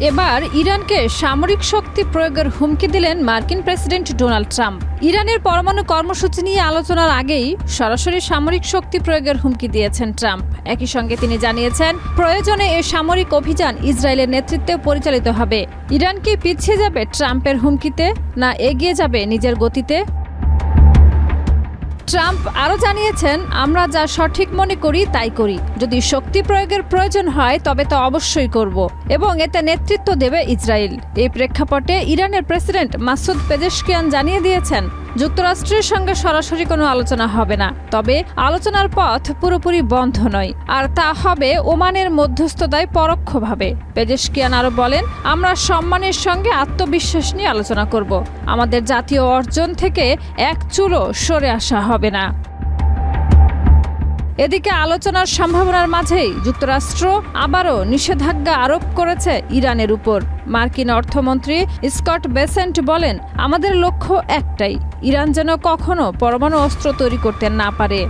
এবার ইরানকে সামরিক শক্তি প্রয়োগের হুমকি দিলেন মার্কিন প্রেসিডেন্ট ডোনাল্ড ট্রাম্প। ইরানের পরমাণু কর্মসূচি নিয়ে আলোচনার আগেই সরাসরি সামরিক শক্তি প্রয়োগের হুমকি দিয়েছেন ট্রাম্প। একই সঙ্গে তিনি জানিয়েছেন, প্রয়োজনে এই সামরিক অভিযান ইসরায়েলের নেতৃত্বে পরিচালিত হবে। ইরান কি পিছিয়ে যাবে ট্রাম্পের হুমকিতে, না এগিয়ে যাবে নিজের গতিতে? ট্রাম্প আরও জানিয়েছেন, আমরা যা সঠিক মনে করি তাই করি। যদি শক্তি প্রয়োগের প্রয়োজন হয় তবে তা অবশ্যই করব এবং এতে নেতৃত্ব দেবে ইসরায়েল। এই প্রেক্ষাপটে ইরানের প্রেসিডেন্ট মাসুদ পেজেশকিয়ান জানিয়ে দিয়েছেন, যুক্তরাষ্ট্রের সঙ্গে সরাসরি কোনো আলোচনা হবে না, তবে আলোচনার পথ পুরোপুরি বন্ধ নয়, আর তা হবে ওমানের মধ্যস্থতায় পরোক্ষভাবে। পেজেশকিয়ান আরও বলেন, আমরা সম্মানের সঙ্গে আত্মবিশ্বাস নিয়ে আলোচনা করব। আমাদের জাতীয় অর্জন থেকে এক চুলও সরে আসা হবে না। এদিকে আলোচনার সম্ভাবনার মাঝেই যুক্তরাষ্ট্র আবারও নিষেধাজ্ঞা আরোপ করেছে ইরানের উপর। মার্কিন অর্থমন্ত্রী স্কট বেসেন্ট বলেন, আমাদের লক্ষ্য একটাই, ইরান যেন কখনো পরমাণু অস্ত্র তৈরি করতে না পারে।